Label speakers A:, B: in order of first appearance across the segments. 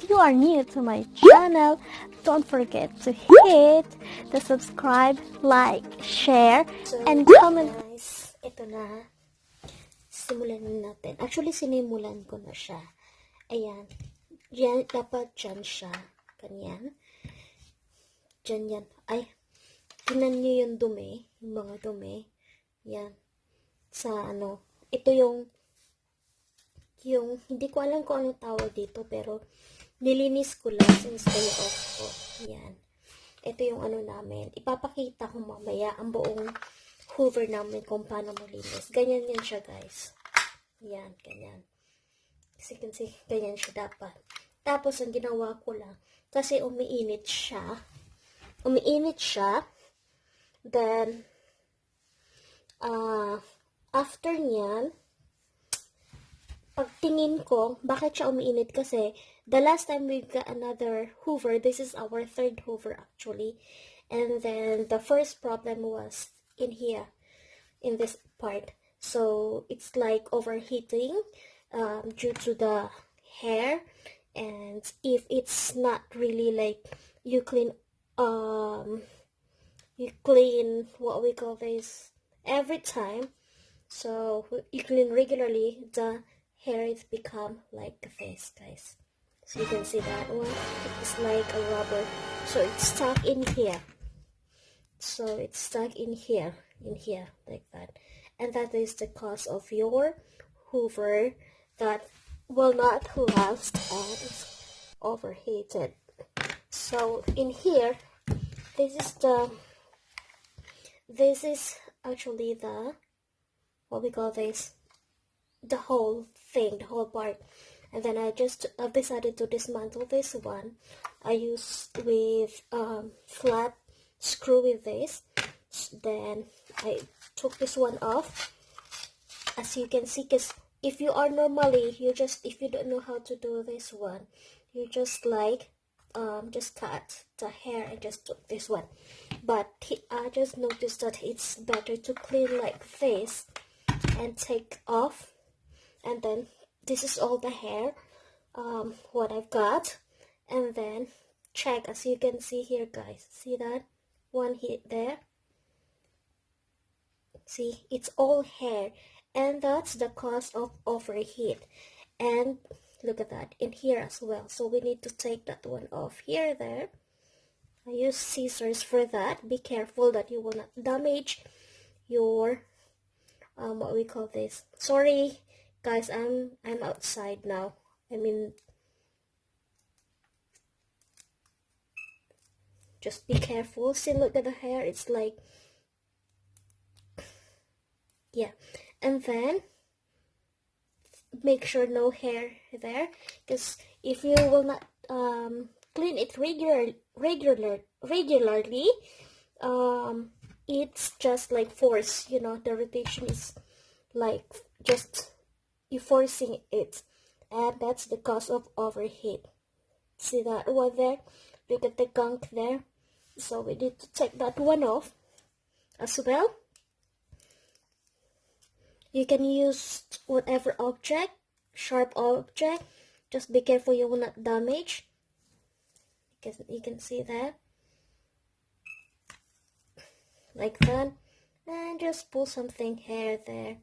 A: you are new to my channel, don't forget to hit the subscribe, like, share,
B: So,
A: and comment.
B: guys, ito na. Simulan na natin. Actually, sinimulan ko na siya. Ayan. Yan, dapat dyan siya. Ganyan. Dyan yan. Ay, tingnan nyo yung dumi. Yung mga dumi. Yan. Sa ano. Ito yung, hindi ko alam kung anong tawag dito, pero nilinis ko lang since day off ko. Yan. Ito yung ano namin. Ipapakita ko mamaya ang buong hoover namin kung paano malinis. Ganyan yan siya, guys. Yan, ganyan. Kasi ganyan siya dapat. Tapos, ang ginawa ko lang, kasi umiinit siya. Then, after nyan, pagtingin ko, bakit siya umiinit? Kasi, the last time we got another hoover, this is our third hoover actually. And then, the first problem was in here, in this part. So, it's like overheating due to the hair. And if it's not really like, you clean, what we call this, every time. So, you clean regularly, the hair is become like this, guys. So you can see that one, it's like a rubber, so it's stuck in here. So it's stuck in here, like that. And that is the cause of your hoover that will not last and is overheated. So in here, this is actually the, what we call this, the whole thing, the whole part. And then I've decided to dismantle this one. I used with flat screw with this. Then I took this one off, as you can see, because if you are normally, if you don't know how to do this one, you just like just cut the hair and just took this one. But I just noticed that it's better to clean like this and take off. And then this is all the hair, what I've got. And then check, as you can see here, guys. See that one hit there? See, it's all hair. And that's the cause of overheat. And look at that, in here as well. So we need to take that one off here, there. I use scissors for that. Be careful that you will not damage your, what we call this. Sorry, guys, I'm outside now. I mean, just be careful. See, look at the hair. It's like, yeah. And then make sure no hair there, because if you will not clean it regularly, it's just like force. You know, the rotation is like just you forcing it, and that's the cause of overheat. See that one there? Look at the gunk there. So we need to take that one off as well. You can use whatever object, sharp object. Just be careful you will not damage, because you can see that, like that. And just pull something hair there.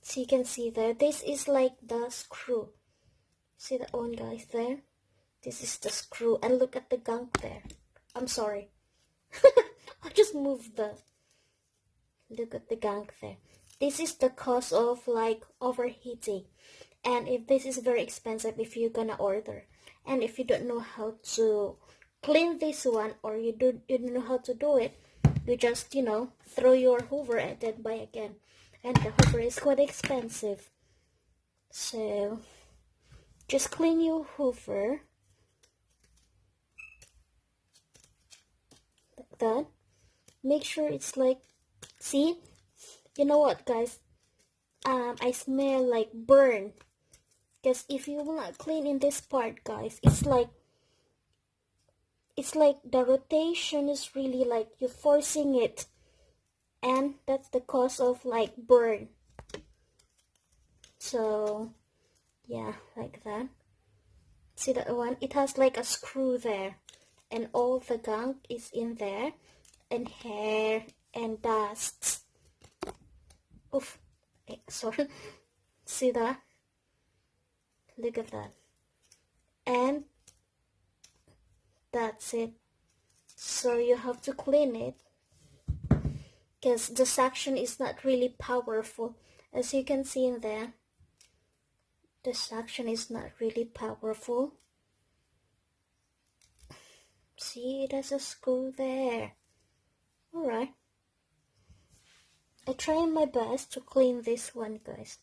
B: So you can see there, this is like the screw. See that one, guys, there? This is the screw. And look at the gunk there. I'm sorry. I just moved look at the gunk there. This is the cause of like overheating. And if this is very expensive if you're gonna order. And if you don't know how to clean this one, or you don't know how to do it, you just, you know, throw your hoover and then buy again. And the hoover is quite expensive. So just clean your hoover like that. Make sure it's like, see, you know what, guys, I smell like burn, because if you will not clean in this part, guys, it's like the rotation is really like you're forcing it, and that's the cause of like burn. So yeah, like that. See that one? It has like a screw there, and all the gunk is in there, and hair and dust. Oof. Sorry. See that? Look at that. And that's it. So you have to clean it because the suction is not really powerful. As you can see in there, the suction is not really powerful. See, there's a screw there. Alright. I try my best to clean this one, guys.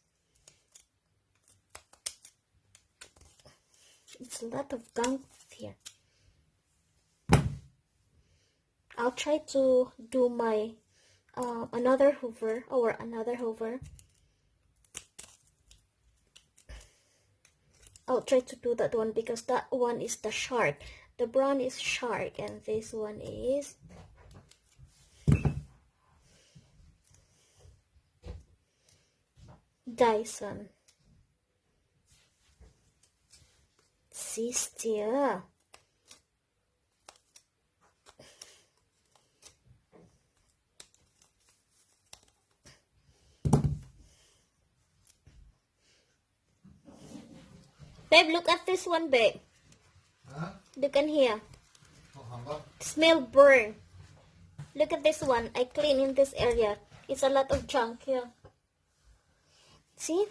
B: It's a lot of gunk here. I'll try to do my another hoover. I'll try to do that one because that one is the shark. The brown is shark and this one is Dyson. See still. Babe, look at this one, babe.
C: Huh?
B: Look in here.
C: Oh,
B: Smell burn. Look at this one. I clean in this area. It's a lot of junk here. See?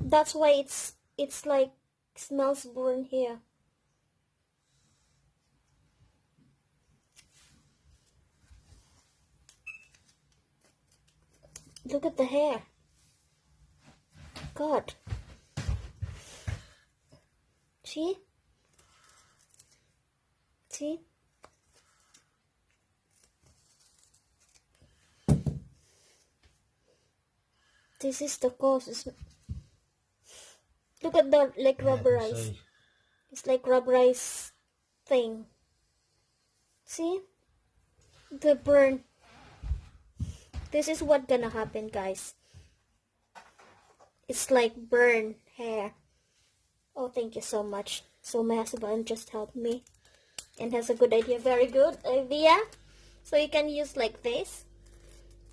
B: That's why it's like smells burn here. Look at the hair. God. See? See? This is the cause. Look at the like rubberized. It's like rubberized thing. See? The burn. This is what gonna happen, guys. It's like burn hair. Oh, thank you so much. So my husband just helped me and has a good idea. Very good idea. So you can use like this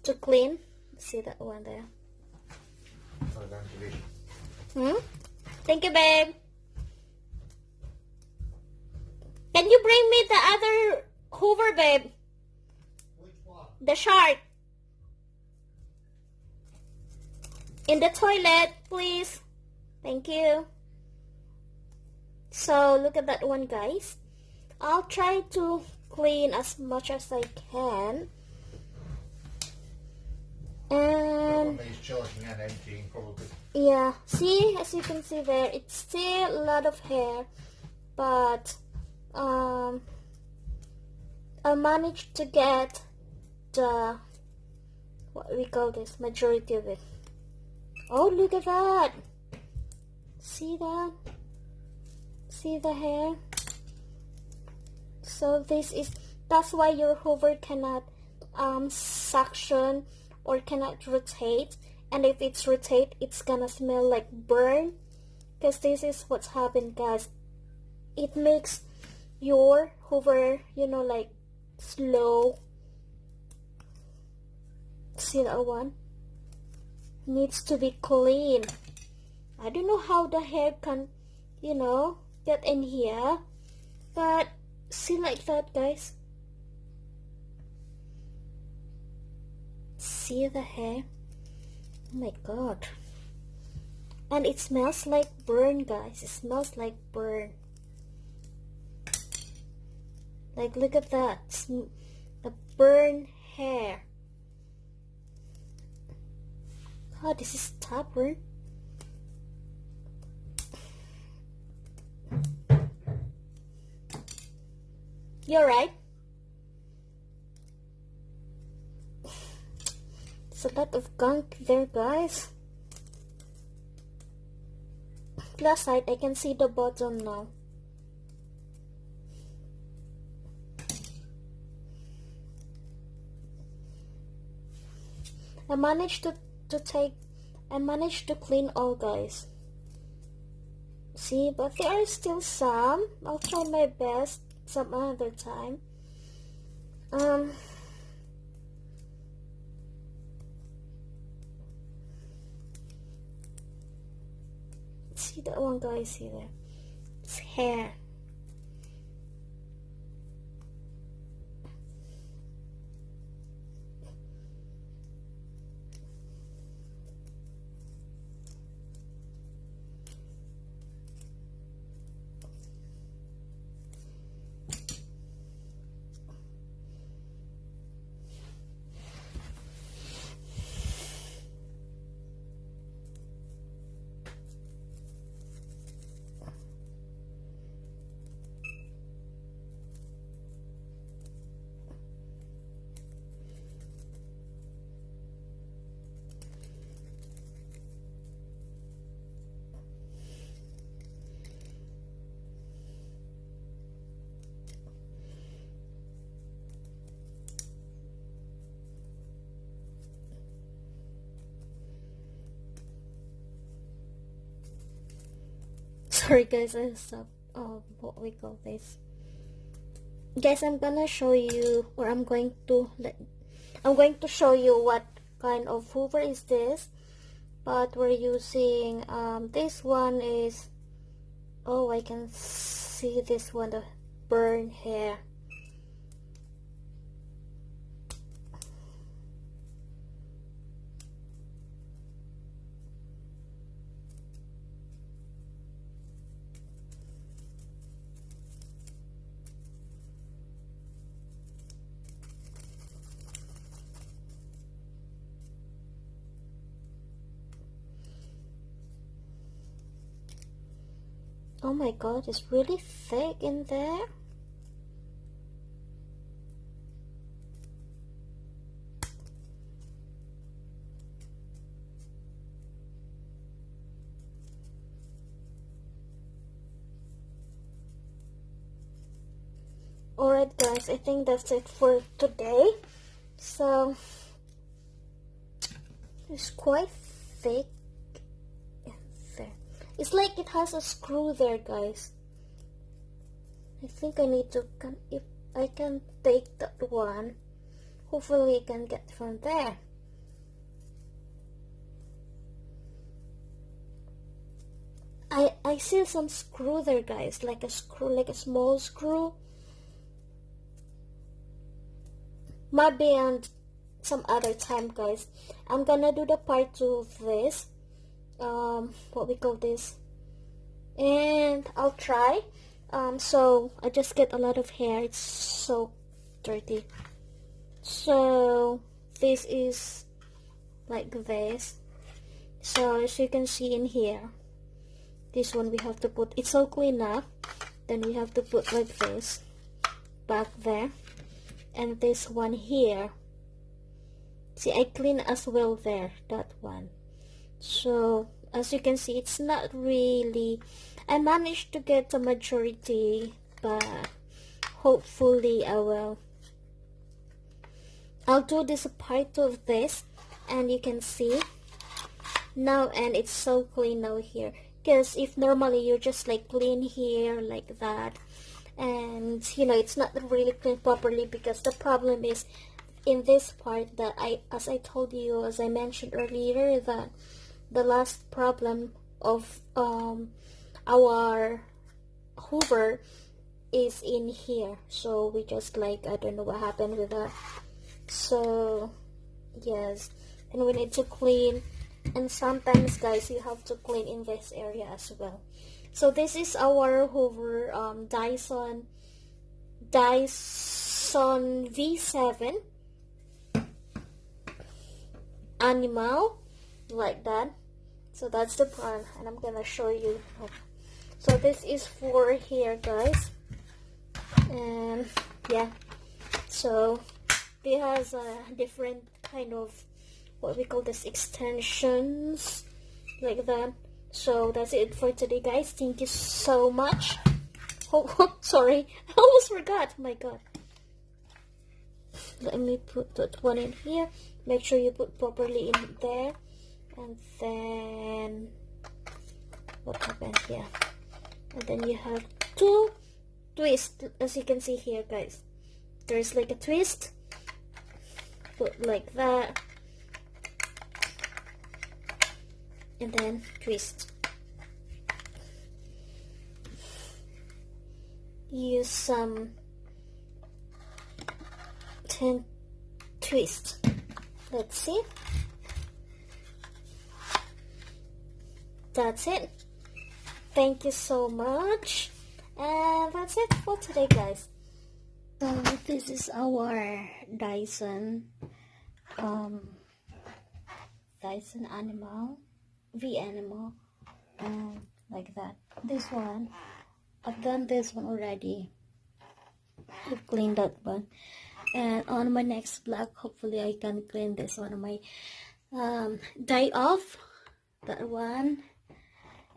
B: to clean. See that one there? Thank you, babe. Can you bring me the other hoover, babe?
C: which one?
B: The shark. In the toilet, please. Thank you. So look at that one, guys. I'll try to clean as much as I can. And
C: He's charging and emptying probably.
B: yeah, see, as you can see there, it's still a lot of hair, but I managed to get the, what we call this, majority of it. Oh, look at that. See that? See the hair? So that's why your hoover cannot suction or cannot rotate. And if it's rotate, it's gonna smell like burn. Because this is what's happened, guys. It makes your hoover, like slow. See that one? Needs to be clean. I don't know how the hair can, get in here. But see like that, guys. See the hair? Oh my god. And it smells like burn, guys. It smells like burn. Like, look at that. The burn hair. God, this is stubborn. You're right. There's a lot of gunk there, guys. Plus side, I can see the bottom now. I managed to take I managed to clean all, guys. See, but there are still some. I'll try my best some other time. See that one, guys? See there? It's hair. Sorry, guys, I stopped. What we call this? Guys, I'm gonna show you, or I'm going to show you what kind of hoover is this. But we're using this one is, oh, I can see this one, the burn hair. Oh my god, it's really thick in there. Alright guys, I think that's it for today. So, it's quite thick. It's like it has a screw there, guys. I think I need to, if I can take that one, hopefully I can get from there. I see some screw there, guys, like a screw, like a small screw. Might be on some other time, guys. I'm gonna do the part 2 of this. What we call this, and I'll try. So I just get a lot of hair, it's so dirty. So this is like this. So as you can see in here, this one we have to put, it's so clean up, then we have to put like this back there, and this one here, see, I clean as well there, that one. So as you can see, it's not really, I managed to get a majority, but hopefully I'll do this part 2 of this, and you can see now, and it's so clean now here. Because if normally you just like clean here like that, and you know, it's not really clean properly, because the problem is in this part that as I told you, as I mentioned earlier, that the last problem of our hoover is in here. So we just like, I don't know what happened with that. So yes, and we need to clean, and sometimes guys you have to clean in this area as well. So this is our hoover, Dyson V7 animal, like that. So that's the plan, and I'm gonna show you. So this is for here, guys, and yeah, so it has a different kind of, what we call this, extensions like that. So that's it for today, guys. Thank you so much. Oh, sorry, I almost forgot. Oh my god. Let me put that one in here. Make sure you put properly in there. And then what happened here? And then you have two twists, as you can see here, guys. There's like a twist, put like that, and then twist. Use some 10 twist. Let's see. That's it. Thank you so much, and that's it for today, guys. So this is our Dyson Dyson animal, V animal, and like that. This one, I've done this one already. I've cleaned that one, and on my next vlog, hopefully I can clean this one on my day off. That one.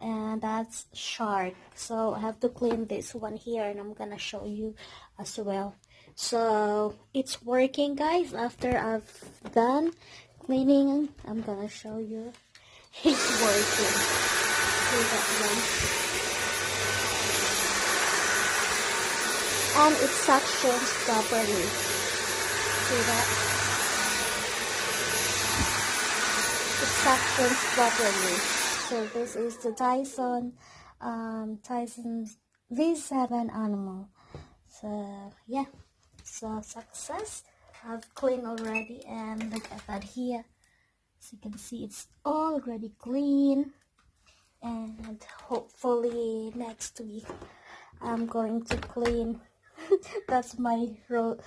B: And that's shark, so I have to clean this one here, and I'm gonna show you as well. So it's working, guys. After I've done cleaning, I'm gonna show you it's working. See that one, and it suctions properly. See that? It suctions properly. So this is the Dyson V7 animal. So yeah, so success. I've cleaned already, and look at that here. As you can see, it's already clean. And hopefully next week I'm going to clean. That's my role.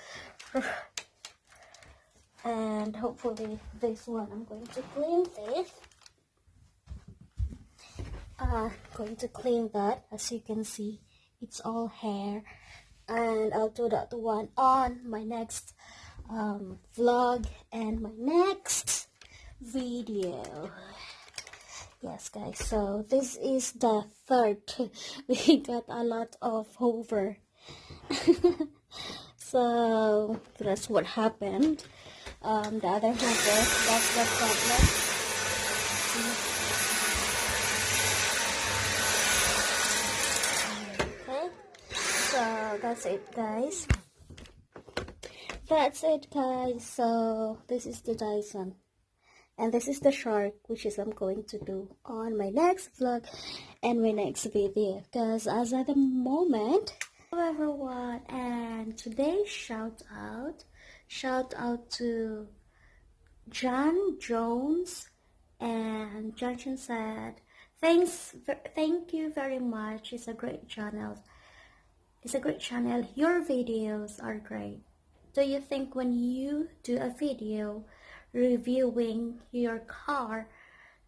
B: And hopefully this one I'm going to clean this. Going to clean that. As you can see, it's all hair, and I'll do that one on my next vlog and my next video. Yes, guys, so this is the third. We got a lot of hover. So that's what happened. The other hover, that's the problem. So that's it, guys. That's it, guys. So this is the Dyson, and this is the shark, which is I'm going to do on my next vlog and my next video. Because as at the moment, hello everyone, and today's shout out to John Jones, and Johnson said, thank you very much. It's a great channel. It's a great channel. Your videos are great. Do you think when you do a video reviewing your car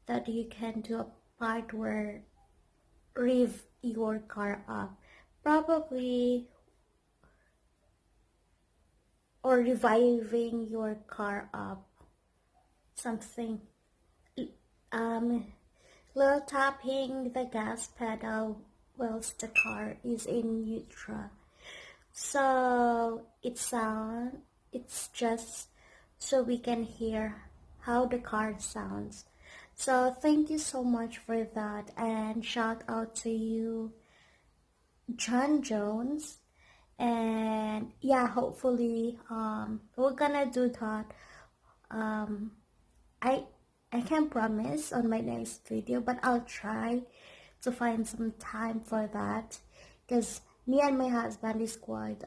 B: that you can do a part where rev your car up? Probably, or reviving your car up. Something. Little tapping the gas pedal whilst the car is in neutral. So it's just so we can hear how the car sounds. So thank you so much for that, and shout out to you, John Jones. And yeah, hopefully we're gonna do that. I can't promise on my next video, but I'll try to find some time for that, because me and my husband is quite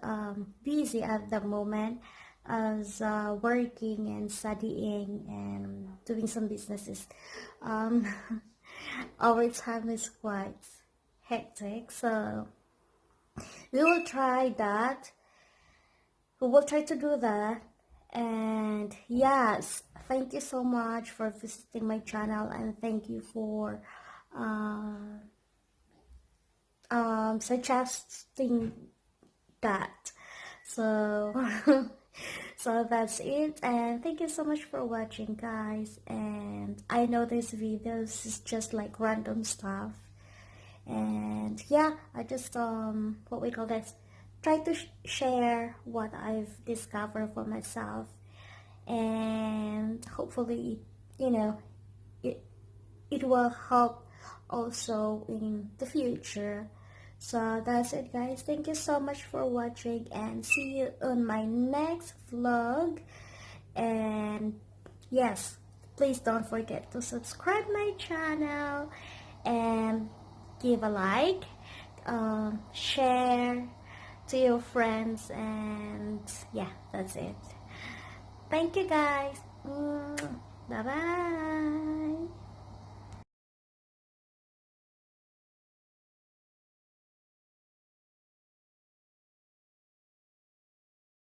B: busy at the moment, as working and studying and doing some businesses. Our time is quite hectic, so we will try that. We will try to do that. And yes, thank you so much for visiting my channel, and thank you for suggesting that. So so that's it, and thank you so much for watching, guys. And I know this videos is just like random stuff, and yeah, I just what we call this, try to share what I've discovered for myself, and hopefully, you know, it will help also in the future. So that's it, guys. Thank you so much for watching, and see you on my next vlog. And yes, please don't forget to subscribe my channel and give a like, share to your friends, and yeah, that's it. Thank you, guys. Bye bye.